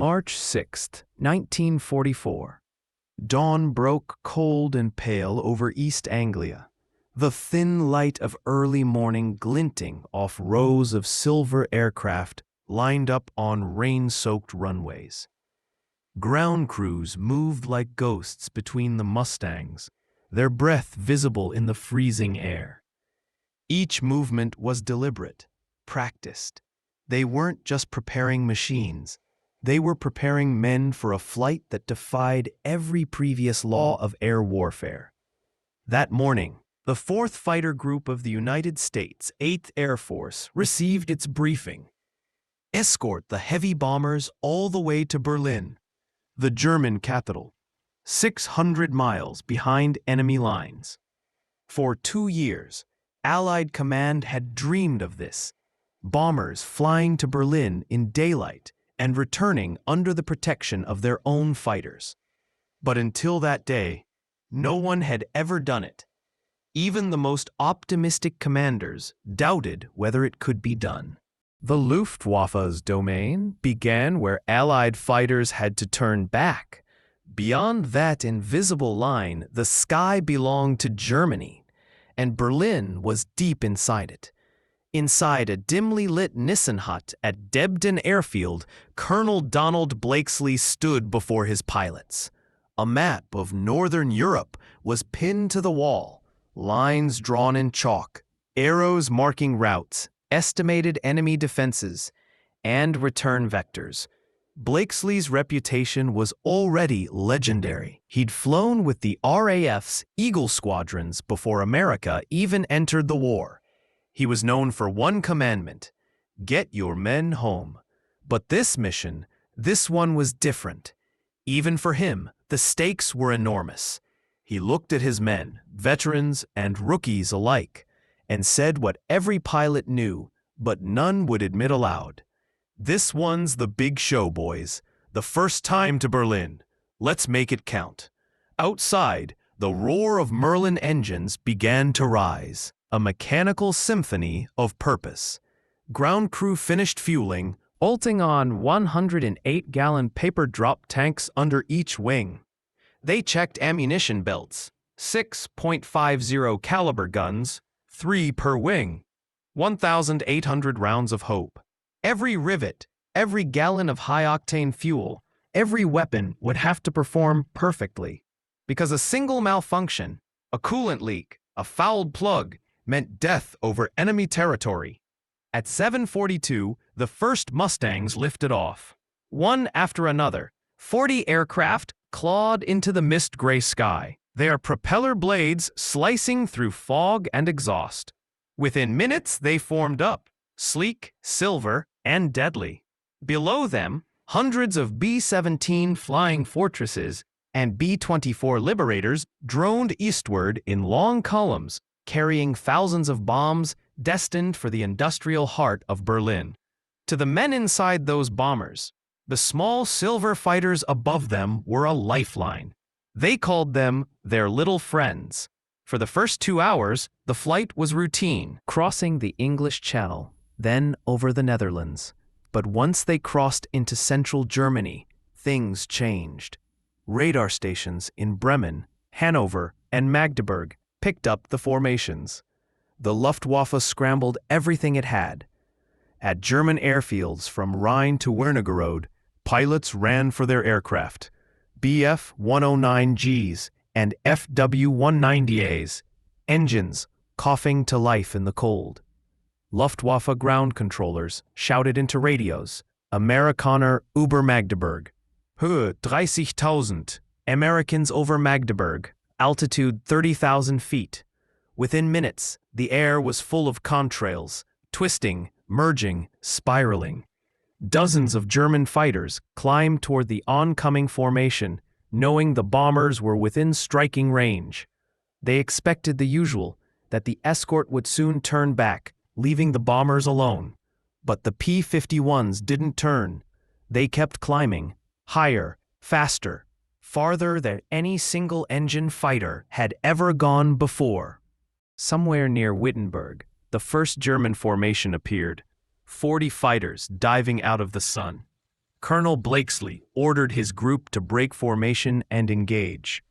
March 6, 1944. Dawn broke cold and pale over East Anglia, the thin light of early morning glinting off rows of silver aircraft lined up on rain-soaked runways. Ground crews moved like ghosts between the Mustangs, their breath visible in the freezing air. Each movement was deliberate, practiced. They weren't just preparing machines. They were preparing men for a flight that defied every previous law of air warfare. That morning, the 4th Fighter Group of the United States 8th Air Force received its briefing. Escort the heavy bombers all the way to Berlin, the German capital, 600 miles behind enemy lines. For 2 years, Allied command had dreamed of this, bombers flying to Berlin in daylight and returning under the protection of their own fighters. But until that day, no one had ever done it. Even the most optimistic commanders doubted whether it could be done. The Luftwaffe's domain began where Allied fighters had to turn back. Beyond that invisible line, the sky belonged to Germany, and Berlin was deep inside it. Inside a dimly lit Nissen hut at Debden Airfield, Colonel Donald Blakesley stood before his pilots. A map of Northern Europe was pinned to the wall, lines drawn in chalk, arrows marking routes, estimated enemy defenses, and return vectors. Blakesley's reputation was already legendary. He'd flown with the RAF's Eagle squadrons before America even entered the war. He was known for one commandment: get your men home. But this mission, this one was different. Even for him, the stakes were enormous. He looked at his men, veterans and rookies alike, and said what every pilot knew, but none would admit aloud. This one's the big show, boys. The first time to Berlin. Let's make it count. Outside, the roar of Merlin engines began to rise, a mechanical symphony of purpose. Ground crew finished fueling, bolting on 108-gallon paper drop tanks under each wing. They checked ammunition belts, 6.50 caliber guns, 3 per wing, 1,800 rounds of hope. Every rivet, every gallon of high-octane fuel, every weapon would have to perform perfectly, because a single malfunction, a coolant leak, a fouled plug, meant death over enemy territory. At 7:42, the first Mustangs lifted off. One after another, 40 aircraft clawed into the mist-gray sky, their propeller blades slicing through fog and exhaust. Within minutes, they formed up, sleek, silver, and deadly. Below them, hundreds of B-17 Flying Fortresses and B-24 Liberators droned eastward in long columns, carrying thousands of bombs destined for the industrial heart of Berlin. To the men inside those bombers, the small silver fighters above them were a lifeline. They called them their little friends. For the first 2 hours, the flight was routine, crossing the English Channel, then over the Netherlands. But once they crossed into central Germany, things changed. Radar stations in Bremen, Hanover, and Magdeburg picked up the formations. The Luftwaffe scrambled everything it had. At German airfields from Rhine to Wernigerode, pilots ran for their aircraft, Bf-109Gs and FW-190As, engines coughing to life in the cold. Luftwaffe ground controllers shouted into radios, Amerikaner über Magdeburg, Höhe 30,000, Americans over Magdeburg, altitude 30,000 feet. Within minutes, the air was full of contrails, twisting, merging, spiraling. Dozens of German fighters climbed toward the oncoming formation, knowing the bombers were within striking range. They expected the usual, that the escort would soon turn back, leaving the bombers alone. But the P-51s didn't turn. They kept climbing, higher, faster, farther than any single-engine fighter had ever gone before. Somewhere near Wittenberg, the first German formation appeared, 40 fighters diving out of the sun. Colonel Blakesley ordered his group to break formation and engage.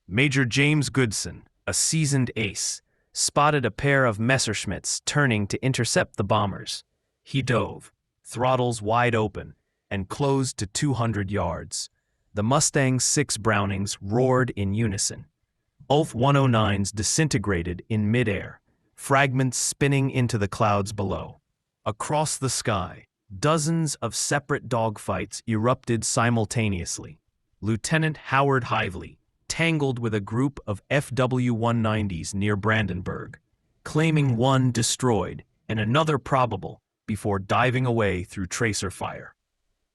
Major James Goodson, a seasoned ace, spotted a pair of Messerschmitts turning to intercept the bombers. He dove, throttles wide open, and closed to 200 yards. The Mustang's 6 Brownings roared in unison. Both 109s disintegrated in midair, fragments spinning into the clouds below. Across the sky, dozens of separate dogfights erupted simultaneously. Lieutenant Howard Hively tangled with a group of FW-190s near Brandenburg, claiming one destroyed and another probable before diving away through tracer fire.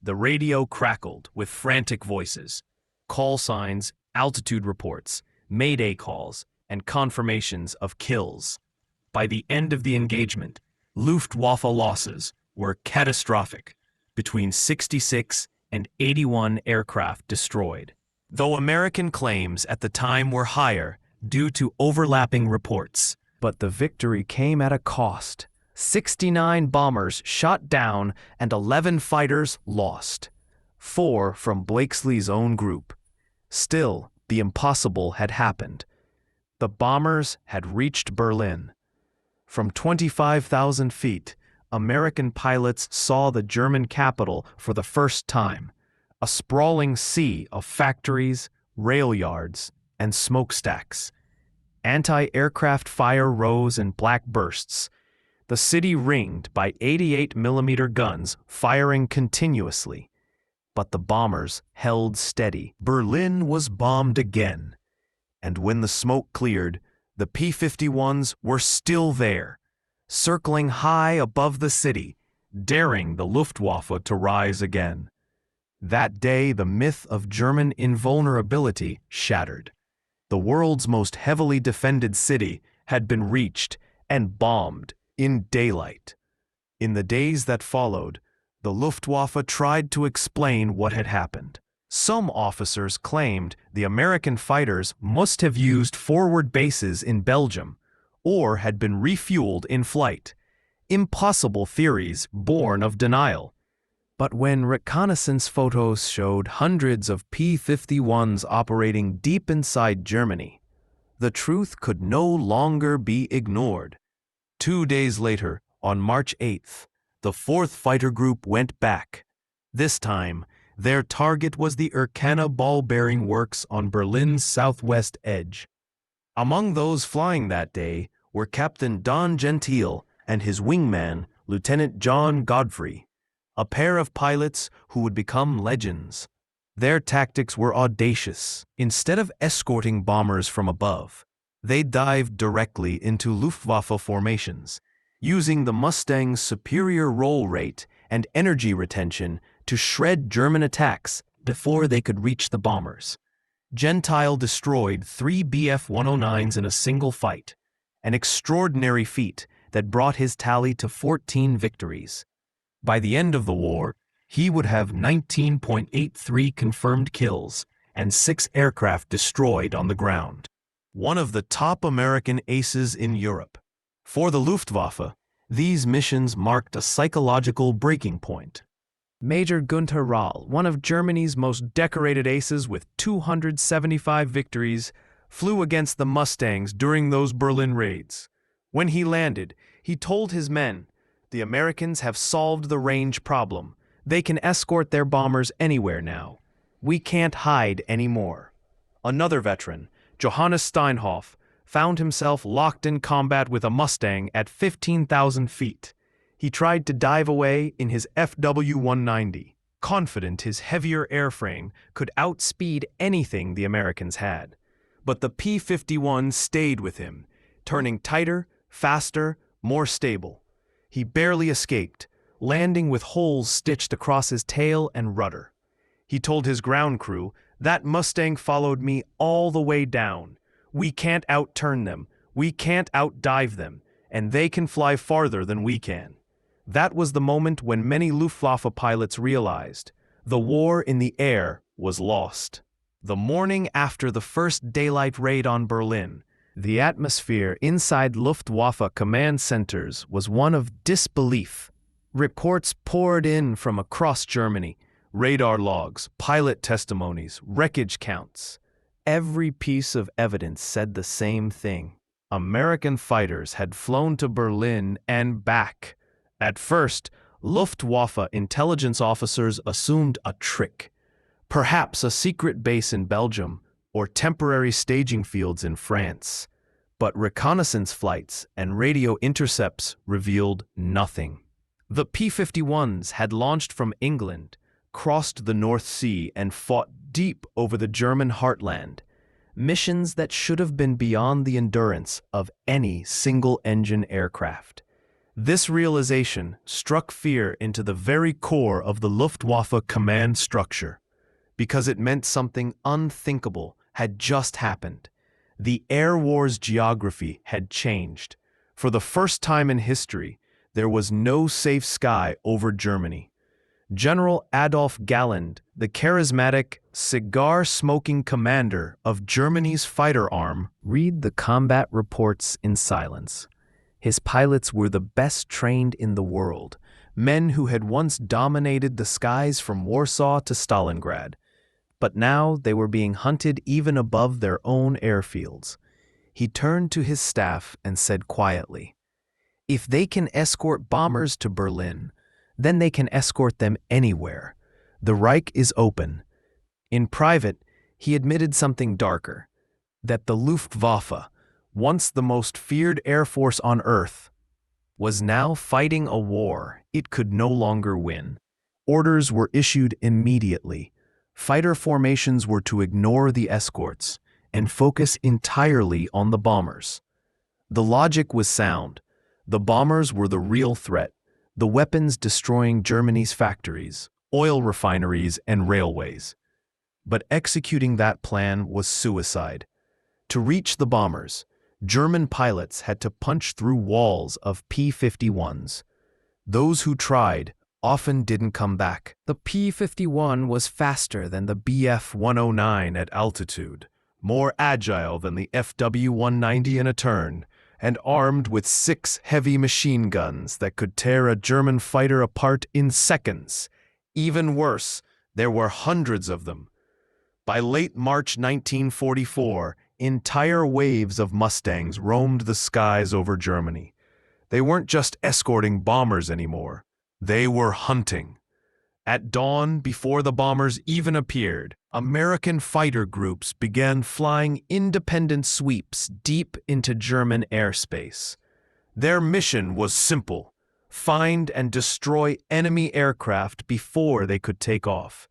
The radio crackled with frantic voices, call signs, altitude reports, mayday calls, and confirmations of kills. By the end of the engagement, Luftwaffe losses were catastrophic, between 66 and 81 aircraft destroyed, though American claims at the time were higher due to overlapping reports. But the victory came at a cost. 69 bombers shot down and 11 fighters lost, 4 from Blakesley's own group. Still, the impossible had happened. The bombers had reached Berlin. From 25,000 feet, American pilots saw the German capital for the first time, a sprawling sea of factories, rail yards, and smokestacks. Anti-aircraft fire rose in black bursts, the city ringed by 88mm guns firing continuously. But the bombers held steady. Berlin was bombed again, and when the smoke cleared, the P-51s were still there, circling high above the city, daring the Luftwaffe to rise again. That day, the myth of German invulnerability shattered. The world's most heavily defended city had been reached and bombed in daylight. In the days that followed, the Luftwaffe tried to explain what had happened. Some officers claimed the American fighters must have used forward bases in Belgium or had been refueled in flight. Impossible theories born of denial. But when reconnaissance photos showed hundreds of P-51s operating deep inside Germany, the truth could no longer be ignored. 2 days later, on March 8th, the 4th Fighter Group went back. This time, their target was the Erkanah ball-bearing works on Berlin's southwest edge. Among those flying that day were Captain Don Gentile and his wingman, Lieutenant John Godfrey, a pair of pilots who would become legends. Their tactics were audacious. Instead of escorting bombers from above, they dived directly into Luftwaffe formations, using the Mustang's superior roll rate and energy retention to shred German attacks before they could reach the bombers. Gentile destroyed 3 Bf-109s in a single fight, an extraordinary feat that brought his tally to 14 victories. By the end of the war, he would have 19.83 confirmed kills and 6 aircraft destroyed on the ground. One of the top American aces in Europe. For the Luftwaffe, these missions marked a psychological breaking point. Major Gunther Rahl, one of Germany's most decorated aces with 275 victories, flew against the Mustangs during those Berlin raids. When he landed, he told his men, "The Americans have solved the range problem. They can escort their bombers anywhere now. We can't hide anymore." Another veteran, Johannes Steinhoff, found himself locked in combat with a Mustang at 15,000 feet. He tried to dive away in his FW-190, confident his heavier airframe could outspeed anything the Americans had. But the P-51 stayed with him, turning tighter, faster, more stable. He barely escaped, landing with holes stitched across his tail and rudder. He told his ground crew, "That Mustang followed me all the way down. We can't outturn them, we can't outdive them, and they can fly farther than we can." That was the moment when many Luftwaffe pilots realized the war in the air was lost. The morning after the first daylight raid on Berlin, the atmosphere inside Luftwaffe command centers was one of disbelief. Reports poured in from across Germany. Radar logs, pilot testimonies, wreckage counts. Every piece of evidence said the same thing. American fighters had flown to Berlin and back. At first, Luftwaffe intelligence officers assumed a trick, perhaps a secret base in Belgium or temporary staging fields in France. But reconnaissance flights and radio intercepts revealed nothing. The P-51s had launched from England, crossed the North Sea, and fought deep over the German heartland, missions that should have been beyond the endurance of any single-engine aircraft. This realization struck fear into the very core of the Luftwaffe command structure, because it meant something unthinkable had just happened. The air war's geography had changed. For the first time in history, there was no safe sky over Germany. General Adolf Galland, the charismatic, cigar-smoking commander of Germany's fighter arm, read the combat reports in silence. His pilots were the best trained in the world, men who had once dominated the skies from Warsaw to Stalingrad. But now they were being hunted even above their own airfields. He turned to his staff and said quietly, "If they can escort bombers to Berlin, then they can escort them anywhere. The Reich is open." In private, he admitted something darker, that the Luftwaffe, once the most feared air force on Earth, was now fighting a war it could no longer win. Orders were issued immediately. Fighter formations were to ignore the escorts and focus entirely on the bombers. The logic was sound. The bombers were the real threat, the weapons destroying Germany's factories, oil refineries, and railways. But executing that plan was suicide. To reach the bombers, German pilots had to punch through walls of P-51s. Those who tried often didn't come back. The P-51 was faster than the Bf-109 at altitude, more agile than the FW-190 in a turn, and armed with 6 heavy machine guns that could tear a German fighter apart in seconds. Even worse, there were hundreds of them. By late March 1944, entire waves of Mustangs roamed the skies over Germany. They weren't just escorting bombers anymore. They were hunting. At dawn, before the bombers even appeared, American fighter groups began flying independent sweeps deep into German airspace. Their mission was simple: find and destroy enemy aircraft before they could take off.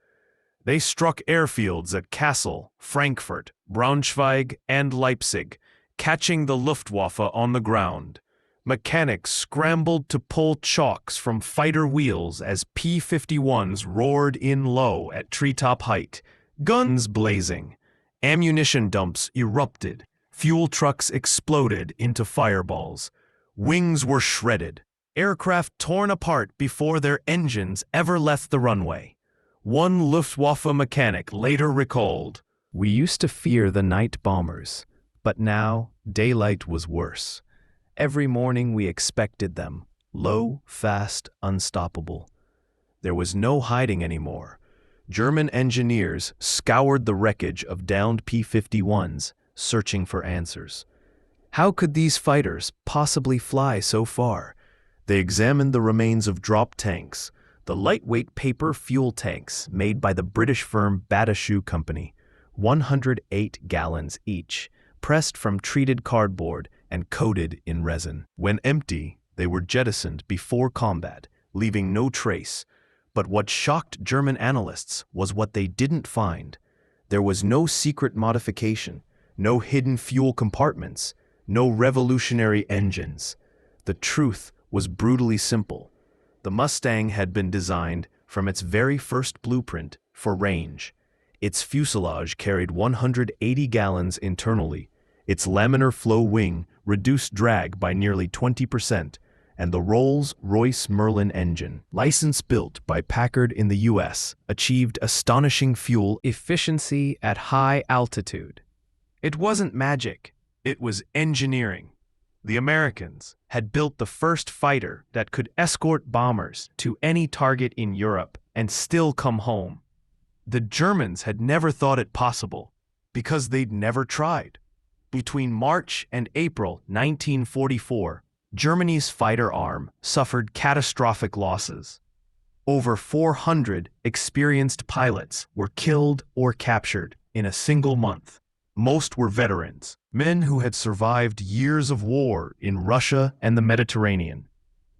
They struck airfields at Kassel, Frankfurt, Braunschweig, and Leipzig, catching the Luftwaffe on the ground. Mechanics scrambled to pull chocks from fighter wheels as P-51s roared in low at treetop height, guns blazing. Ammunition dumps erupted. Fuel trucks exploded into fireballs. Wings were shredded. Aircraft torn apart before their engines ever left the runway. One Luftwaffe mechanic later recalled, "We used to fear the night bombers, but now daylight was worse. Every morning we expected them, low, fast, unstoppable. There was no hiding anymore. German engineers scoured the wreckage of downed P-51s, searching for answers. How could these fighters possibly fly so far? They examined the remains of dropped tanks, the lightweight paper fuel tanks made by the British firm Batashu Company, 108 gallons each, pressed from treated cardboard and coated in resin. When empty, they were jettisoned before combat, leaving no trace. But what shocked German analysts was what they didn't find. There was no secret modification, no hidden fuel compartments, no revolutionary engines. The truth was brutally simple. The Mustang had been designed, from its very first blueprint, for range. Its fuselage carried 180 gallons internally. Its laminar flow wing reduced drag by nearly 20%, and the Rolls-Royce Merlin engine, license-built by Packard in the U.S., achieved astonishing fuel efficiency at high altitude. It wasn't magic, it was engineering. The Americans had built the first fighter that could escort bombers to any target in Europe and still come home. The Germans had never thought it possible because they'd never tried. Between March and April 1944, Germany's fighter arm suffered catastrophic losses. Over 400 experienced pilots were killed or captured in a single month. Most were veterans, men who had survived years of war in Russia and the Mediterranean.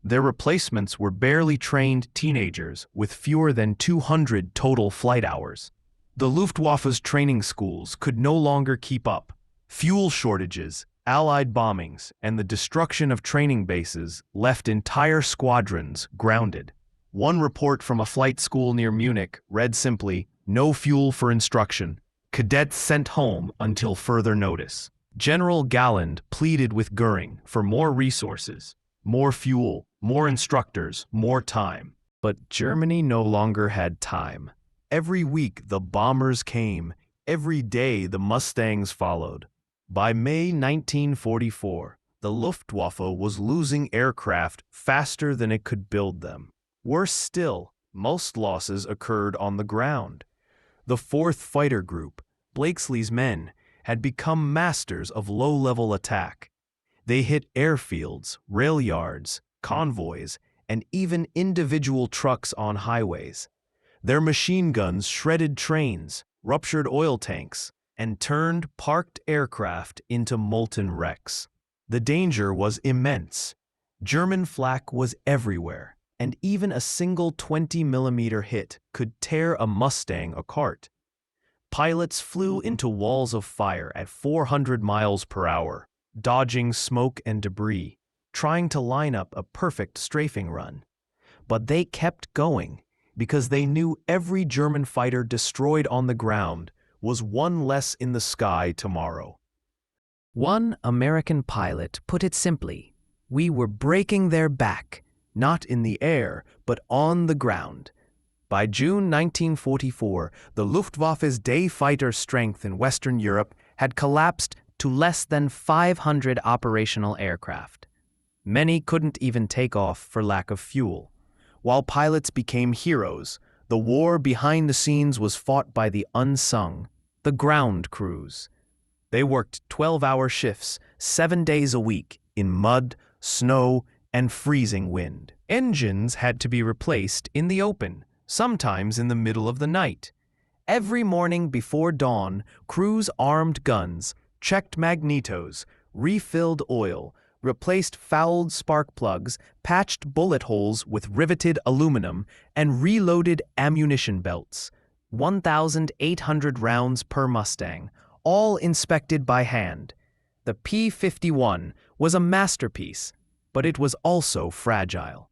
Their replacements were barely trained teenagers with fewer than 200 total flight hours. The Luftwaffe's training schools could no longer keep up. Fuel shortages, Allied bombings, and the destruction of training bases left entire squadrons grounded. One report from a flight school near Munich read simply, "No fuel for instruction. Cadets sent home until further notice." General Galland pleaded with Göring for more resources, more fuel, more instructors, more time. But Germany no longer had time. Every week the bombers came. Every day the Mustangs followed. By May 1944, the Luftwaffe was losing aircraft faster than it could build them. Worse still, most losses occurred on the ground. The 4th Fighter Group, Blakesley's men, had become masters of low-level attack. They hit airfields, rail yards, convoys, and even individual trucks on highways. Their machine guns shredded trains, ruptured oil tanks, and turned parked aircraft into molten wrecks. The danger was immense. German flak was everywhere, and even a single 20mm hit could tear a Mustang apart. Pilots flew into walls of fire at 400 miles per hour, dodging smoke and debris, trying to line up a perfect strafing run. But they kept going because they knew every German fighter destroyed on the ground was one less in the sky tomorrow. One American pilot put it simply, "We were breaking their back, not in the air, but on the ground." By June 1944, the Luftwaffe's day fighter strength in Western Europe had collapsed to less than 500 operational aircraft. Many couldn't even take off for lack of fuel. While pilots became heroes, the war behind the scenes was fought by the unsung, the ground crews. They worked 12-hour shifts, 7 days a week, in mud, snow, and freezing wind. Engines had to be replaced in the open, sometimes in the middle of the night. Every morning before dawn, crews armed guns, checked magnetos, refilled oil, replaced fouled spark plugs, patched bullet holes with riveted aluminum, and reloaded ammunition belts. 1,800 rounds per Mustang, all inspected by hand. The P-51 was a masterpiece, but it was also fragile.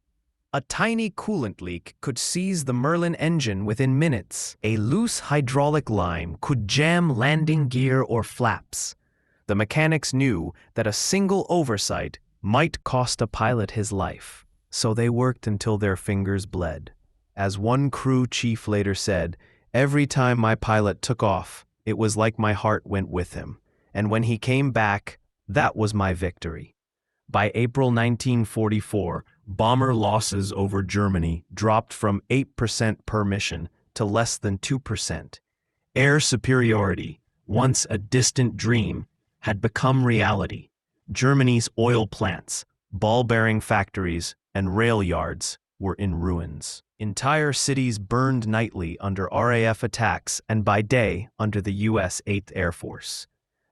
A tiny coolant leak could seize the Merlin engine within minutes. A loose hydraulic line could jam landing gear or flaps. The mechanics knew that a single oversight might cost a pilot his life, so they worked until their fingers bled. As one crew chief later said, "Every time my pilot took off, it was like my heart went with him, and when he came back, that was my victory." By April 1944, bomber losses over Germany dropped from 8% per mission to less than 2%. Air superiority, once a distant dream, had become reality. Germany's oil plants, ball-bearing factories, and rail yards were in ruins. Entire cities burned nightly under RAF attacks and by day under the U.S. 8th Air Force.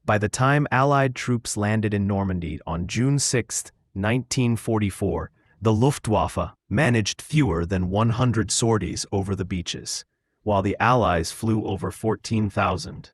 By the time Allied troops landed in Normandy on June 6, 1944, the Luftwaffe managed fewer than 100 sorties over the beaches, while the Allies flew over 14,000.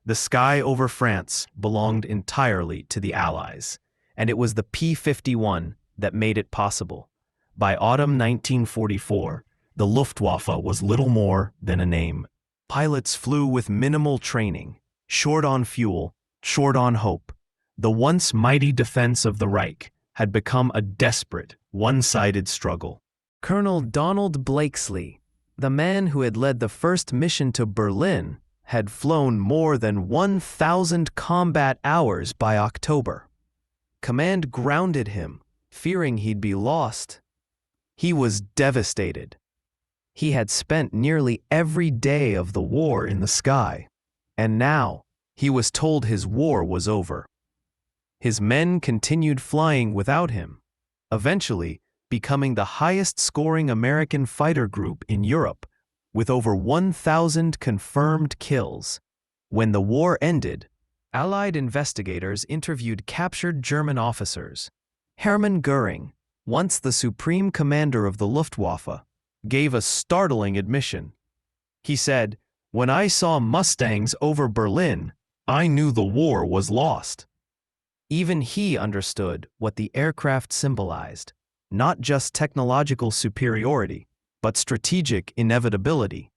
The sky over France belonged entirely to the Allies, and it was the P-51 that made it possible. By autumn 1944, the Luftwaffe was little more than a name. Pilots flew with minimal training, short on fuel, short on hope. The once mighty defense of the Reich had become a desperate, one-sided struggle. Colonel Donald Blakesley, the man who had led the first mission to Berlin, had flown more than 1,000 combat hours by October. Command grounded him, fearing he'd be lost. He was devastated. He had spent nearly every day of the war in the sky, and now he was told his war was over. His men continued flying without him, eventually becoming the highest-scoring American fighter group in Europe, with over 1,000 confirmed kills. When the war ended, Allied investigators interviewed captured German officers. Hermann Göring, once the supreme commander of the Luftwaffe, gave a startling admission. He said, "When I saw Mustangs over Berlin, I knew the war was lost." Even he understood what the aircraft symbolized, not just technological superiority, but strategic inevitability.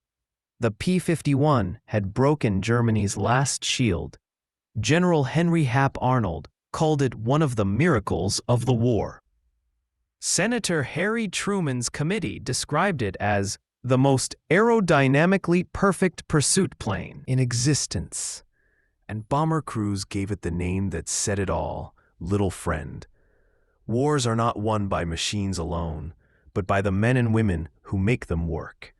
The P-51 had broken Germany's last shield. General Henry Hap Arnold called it one of the miracles of the war. Senator Harry Truman's committee described it as the most aerodynamically perfect pursuit plane in existence. And bomber crews gave it the name that said it all, Little Friend. Wars are not won by machines alone, but by the men and women who make them work.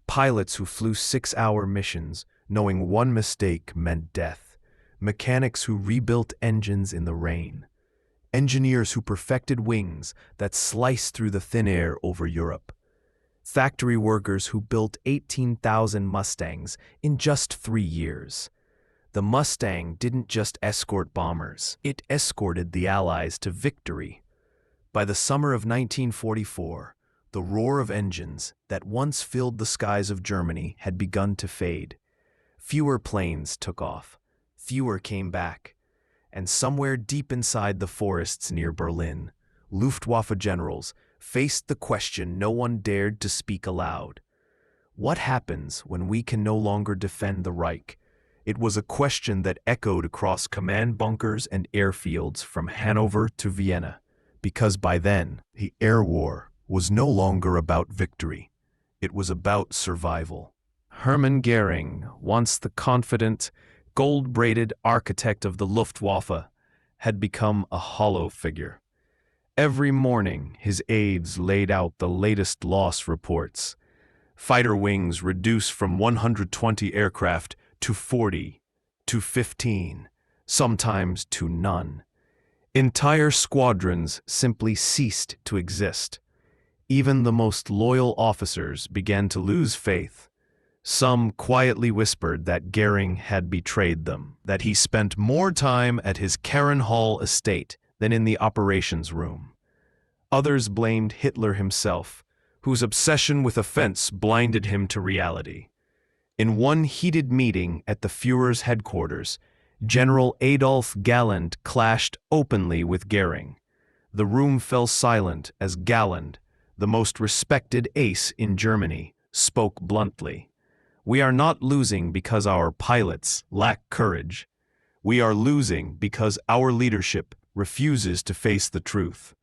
Pilots who flew 6-hour missions, knowing one mistake meant death. Mechanics who rebuilt engines in the rain. Engineers who perfected wings that sliced through the thin air over Europe. Factory workers who built 18,000 Mustangs in just 3 years. The Mustang didn't just escort bombers, it escorted the Allies to victory. By the summer of 1944, the roar of engines that once filled the skies of Germany had begun to fade. Fewer planes took off, fewer came back, and somewhere deep inside the forests near Berlin, Luftwaffe generals faced the question no one dared to speak aloud. What happens when we can no longer defend the Reich? It was a question that echoed across command bunkers and airfields from Hanover to Vienna, because by then, the air war was no longer about victory. It was about survival. Hermann Göring, once the confident, gold-braided architect of the Luftwaffe, had become a hollow figure. Every morning, his aides laid out the latest loss reports. Fighter wings reduced from 120 aircraft to 40, to 15, sometimes to none. Entire squadrons simply ceased to exist. Even the most loyal officers began to lose faith. Some quietly whispered that Göring had betrayed them, that he spent more time at his Karen Hall estate than in the operations room. Others blamed Hitler himself, whose obsession with offense blinded him to reality. In one heated meeting at the Führer's headquarters, General Adolf Galland clashed openly with Göring. The room fell silent as Galland, the most respected ace in Germany, spoke bluntly. "We are not losing because our pilots lack courage. We are losing because our leadership refuses to face the truth."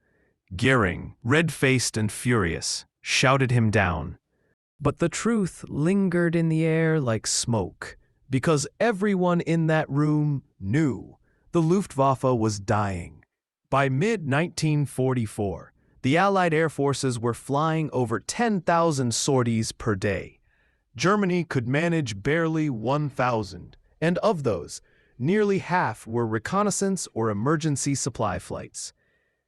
Göring, red-faced and furious, shouted him down. But the truth lingered in the air like smoke, because everyone in that room knew the Luftwaffe was dying. By mid-1944, the Allied air forces were flying over 10,000 sorties per day. Germany could manage barely 1,000, and of those, nearly half were reconnaissance or emergency supply flights.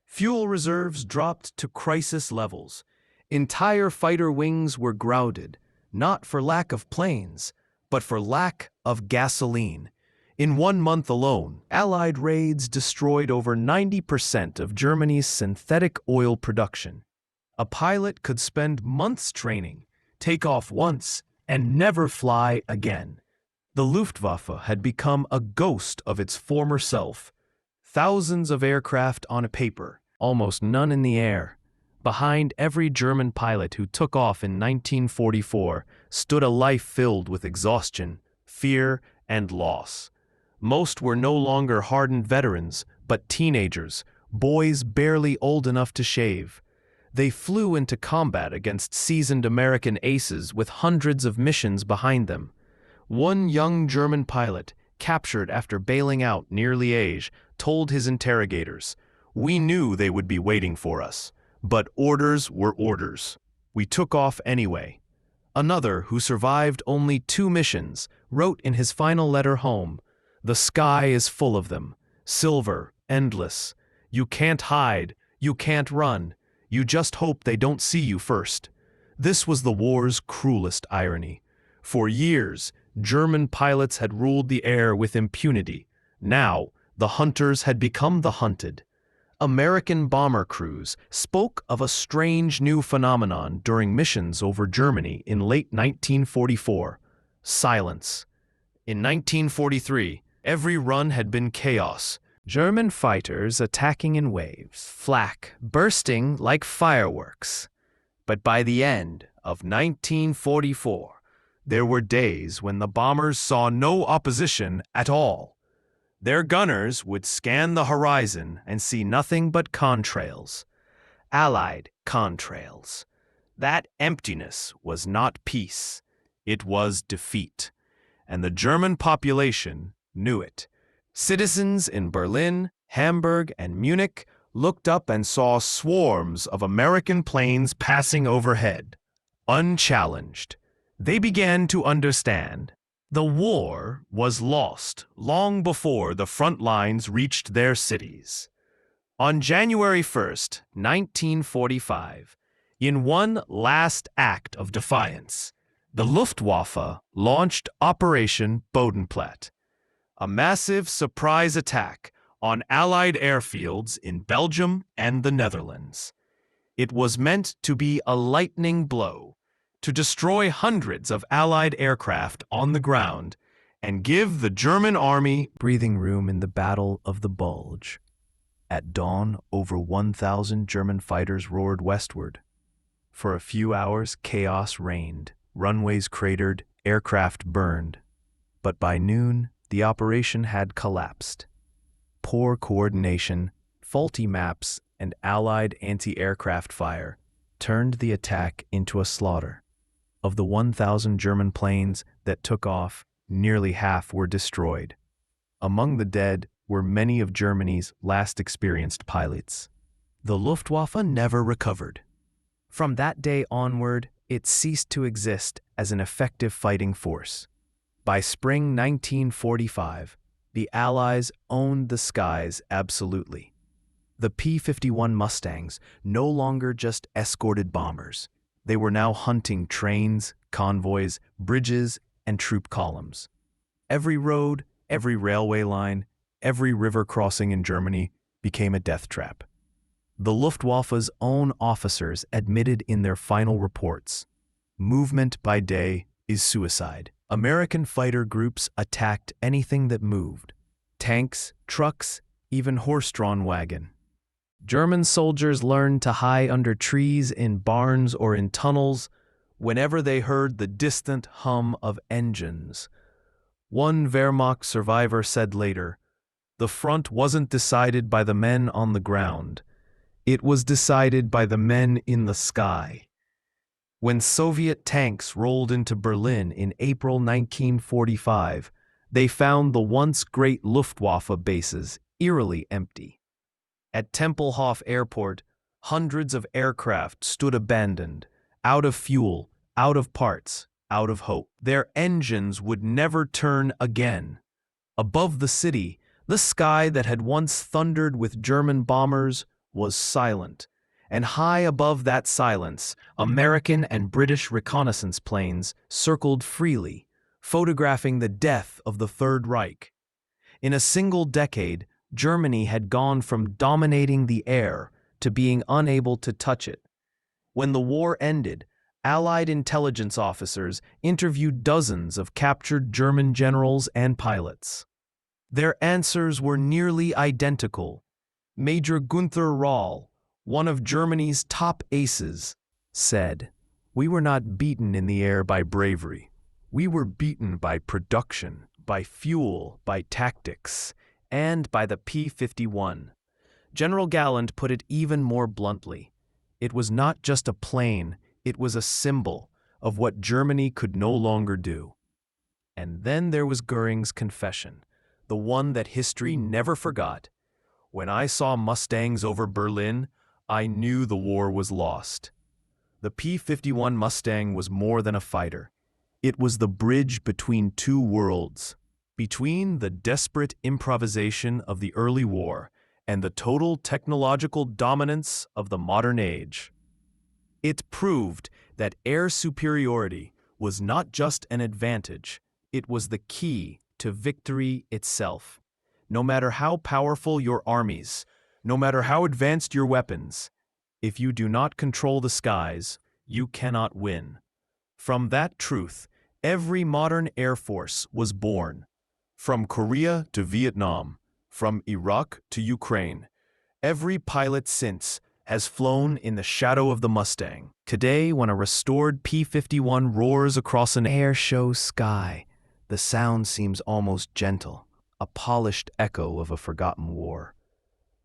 Fuel reserves dropped to crisis levels. Entire fighter wings were grounded, not for lack of planes, but for lack of gasoline. In 1 month alone, Allied raids destroyed over 90% of Germany's synthetic oil production. A pilot could spend months training, take off once, and never fly again. The Luftwaffe had become a ghost of its former self. Thousands of aircraft on paper, almost none in the air. Behind every German pilot who took off in 1944 stood a life filled with exhaustion, fear, and loss. Most were no longer hardened veterans, but teenagers, boys barely old enough to shave. They flew into combat against seasoned American aces with hundreds of missions behind them. One young German pilot, captured after bailing out near Liège, told his interrogators, We knew they would be waiting for us, but orders were orders. We took off anyway. Another, who survived only 2 missions, wrote in his final letter home, "The sky is full of them, silver, endless. You can't hide, you can't run. You just hope they don't see you first." This was the war's cruelest irony. For years, German pilots had ruled the air with impunity. Now, the hunters had become the hunted. American bomber crews spoke of a strange new phenomenon during missions over Germany in late 1944: silence. In 1943, every run had been chaos. German fighters attacking in waves, flak bursting like fireworks. But by the end of 1944, there were days when the bombers saw no opposition at all. Their gunners would scan the horizon and see nothing but contrails. Allied contrails. That emptiness was not peace, it was defeat. And the German population knew it. Citizens in Berlin, Hamburg, and Munich looked up and saw swarms of American planes passing overhead. Unchallenged, they began to understand. The war was lost long before the front lines reached their cities. On January 1st, 1945, in one last act of defiance, the Luftwaffe launched Operation Bodenplatte, a massive surprise attack on Allied airfields in Belgium and the Netherlands. It was meant to be a lightning blow, to destroy hundreds of Allied aircraft on the ground and give the German army breathing room in the Battle of the Bulge. At dawn, over 1,000 German fighters roared westward. For a few hours, chaos reigned. Runways cratered, aircraft burned. But by noon, the operation had collapsed. Poor coordination, faulty maps, and Allied anti-aircraft fire turned the attack into a slaughter. Of the 1,000 German planes that took off, nearly half were destroyed. Among the dead were many of Germany's last experienced pilots. The Luftwaffe never recovered. From that day onward, it ceased to exist as an effective fighting force. By spring 1945, the Allies owned the skies absolutely. The P-51 Mustangs no longer just escorted bombers. They were now hunting trains, convoys, bridges, and troop columns. Every road, every railway line, every river crossing in Germany became a death trap. The Luftwaffe's own officers admitted in their final reports, "Movement by day is suicide." American fighter groups attacked anything that moved: tanks, trucks, even horse-drawn wagon. German soldiers learned to hide under trees, in barns, or in tunnels whenever they heard the distant hum of engines. One Wehrmacht survivor said later, "The front wasn't decided by the men on the ground. It was decided by the men in the sky." When Soviet tanks rolled into Berlin in April 1945, they found the once great Luftwaffe bases eerily empty. At Tempelhof Airport, hundreds of aircraft stood abandoned, out of fuel, out of parts, out of hope. Their engines would never turn again. Above the city, the sky that had once thundered with German bombers was silent, and high above that silence, American and British reconnaissance planes circled freely, photographing the death of the Third Reich. In a single decade, Germany had gone from dominating the air to being unable to touch it. When the war ended, Allied intelligence officers interviewed dozens of captured German generals and pilots. Their answers were nearly identical. Major Gunther Rahl, one of Germany's top aces, said, "We were not beaten in the air by bravery. We were beaten by production, by fuel, by tactics, and by the P-51. General Galland put it even more bluntly. It was not just a plane, it was a symbol of what Germany could no longer do. And then there was Göring's confession, the one that history never forgot. When I saw Mustangs over Berlin, I knew the war was lost. The P-51 Mustang was more than a fighter. It was the bridge between two worlds, between the desperate improvisation of the early war and the total technological dominance of the modern age. It proved that air superiority was not just an advantage, it was the key to victory itself. No matter how powerful your armies, no matter how advanced your weapons, if you do not control the skies, you cannot win. From that truth, every modern air force was born. From Korea to Vietnam, from Iraq to Ukraine, every pilot since has flown in the shadow of the Mustang. Today, when a restored P-51 roars across an air show sky, the sound seems almost gentle, a polished echo of a forgotten war.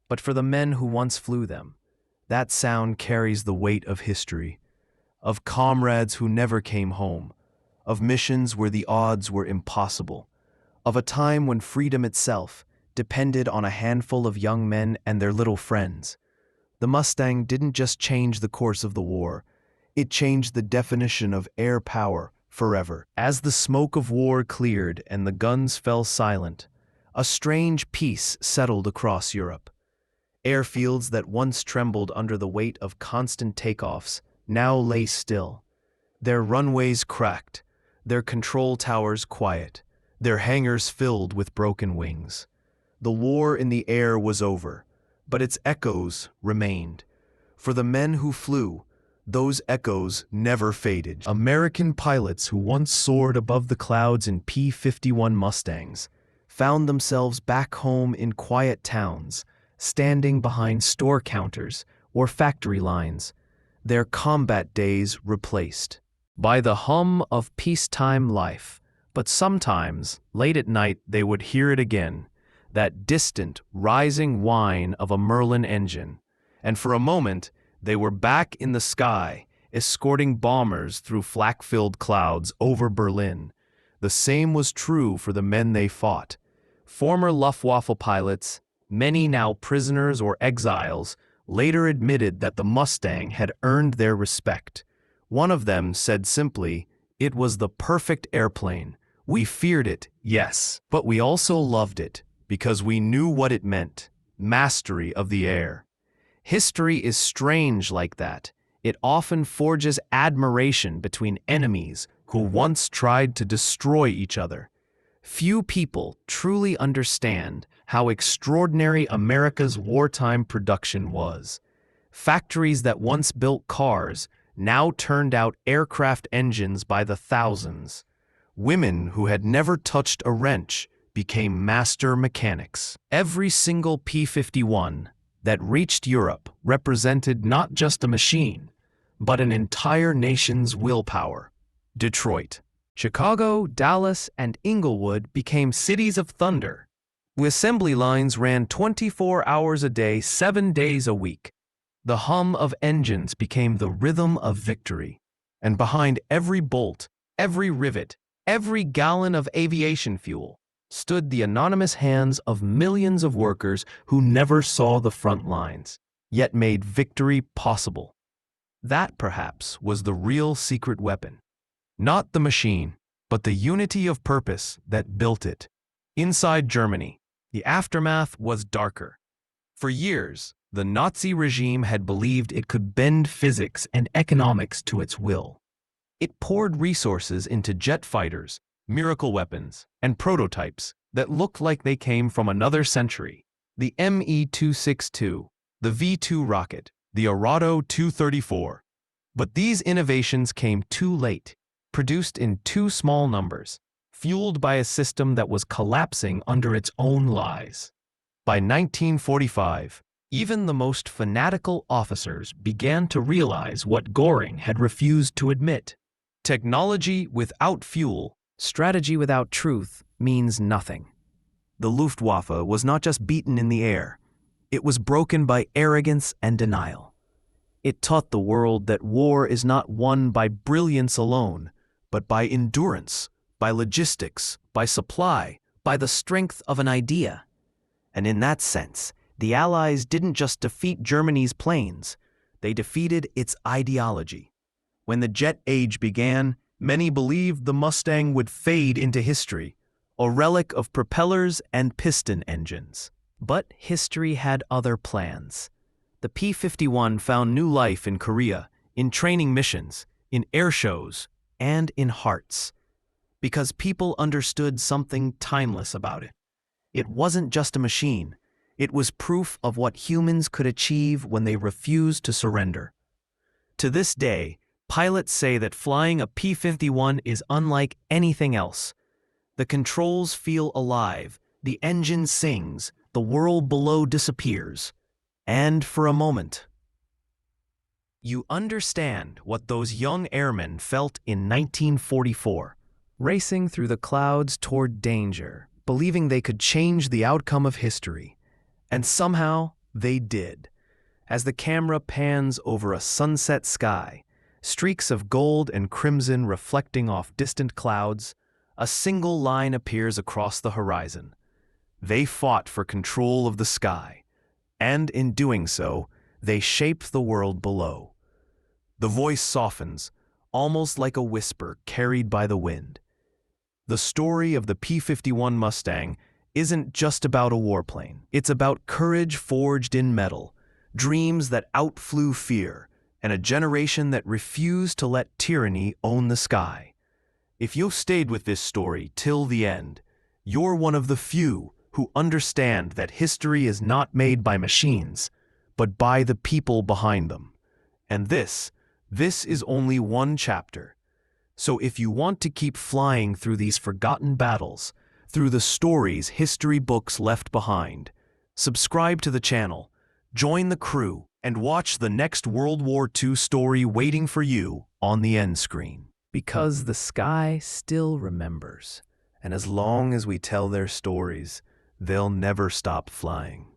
But for the men who once flew them, that sound carries the weight of history, of comrades who never came home, of missions where the odds were impossible, of a time when freedom itself depended on a handful of young men and their little friends. The Mustang didn't just change the course of the war, it changed the definition of air power forever. As the smoke of war cleared and the guns fell silent, a strange peace settled across Europe. Airfields that once trembled under the weight of constant takeoffs now lay still, their runways cracked, their control towers quiet, their hangars filled with broken wings. The war in the air was over, but its echoes remained. For the men who flew, those echoes never faded. American pilots who once soared above the clouds in P-51 Mustangs found themselves back home in quiet towns, standing behind store counters or factory lines, their combat days replaced by the hum of peacetime life. But sometimes, late at night, they would hear it again, that distant, rising whine of a Merlin engine, and for a moment they were back in the sky, escorting bombers through flak-filled clouds over Berlin. The same was true for the men they fought. Former Luftwaffe pilots, many now prisoners or exiles, later admitted that the Mustang had earned their respect. One of them said simply, "It was the perfect airplane. We feared it, yes, but we also loved it, because we knew what it meant, mastery of the air." History is strange like that. It often forges admiration between enemies who once tried to destroy each other. Few people truly understand how extraordinary America's wartime production was. Factories that once built cars now turned out aircraft engines by the thousands. Women who had never touched a wrench became master mechanics. Every single P-51 that reached Europe represented not just a machine, but an entire nation's willpower. Detroit, Chicago, Dallas, and Inglewood became cities of thunder. The assembly lines ran 24 hours a day, 7 days a week. The hum of engines became the rhythm of victory. And behind every bolt, every rivet, every gallon of aviation fuel stood the anonymous hands of millions of workers who never saw the front lines, yet made victory possible. That, perhaps, was the real secret weapon. Not the machine, but the unity of purpose that built it. Inside Germany, the aftermath was darker. For years, the Nazi regime had believed it could bend physics and economics to its will. It poured resources into jet fighters, miracle weapons, and prototypes that looked like they came from another century. The Me-262, the V-2 rocket, the Arado 234. But these innovations came too late, produced in too small numbers, fueled by a system that was collapsing under its own lies. By 1945, even the most fanatical officers began to realize what Göring had refused to admit. Technology without fuel, strategy without truth, means nothing. The Luftwaffe was not just beaten in the air, it was broken by arrogance and denial. It taught the world that war is not won by brilliance alone, but by endurance, by logistics, by supply, by the strength of an idea. And in that sense, The Allies didn't just defeat Germany's planes, they defeated its ideology. When the jet age began, many believed the Mustang would fade into history, a relic of propellers and piston engines. But history had other plans. The P-51 found new life in Korea, in training missions, in air shows, and in hearts. Because people understood something timeless about it. It wasn't just a machine. It was proof of what humans could achieve when they refused to surrender. To this day, pilots say that flying a P-51 is unlike anything else. The controls feel alive, the engine sings, the world below disappears. And for a moment, you understand what those young airmen felt in 1944, racing through the clouds toward danger, believing they could change the outcome of history. And somehow, they did. As the camera pans over a sunset sky, streaks of gold and crimson reflecting off distant clouds, a single line appears across the horizon. They fought for control of the sky, and in doing so, they shaped the world below. The voice softens, almost like a whisper carried by the wind. The story of the P-51 Mustang isn't just about a warplane. It's about courage forged in metal, dreams that outflew fear, and a generation that refused to let tyranny own the sky. If you've stayed with this story till the end, you're one of the few who understand that history is not made by machines, but by the people behind them. And this is only one chapter. So if you want to keep flying through these forgotten battles, through the stories history books left behind, subscribe to the channel, join the crew, and watch the next World War II story waiting for you on the end screen. Because the sky still remembers, and as long as we tell their stories, they'll never stop flying.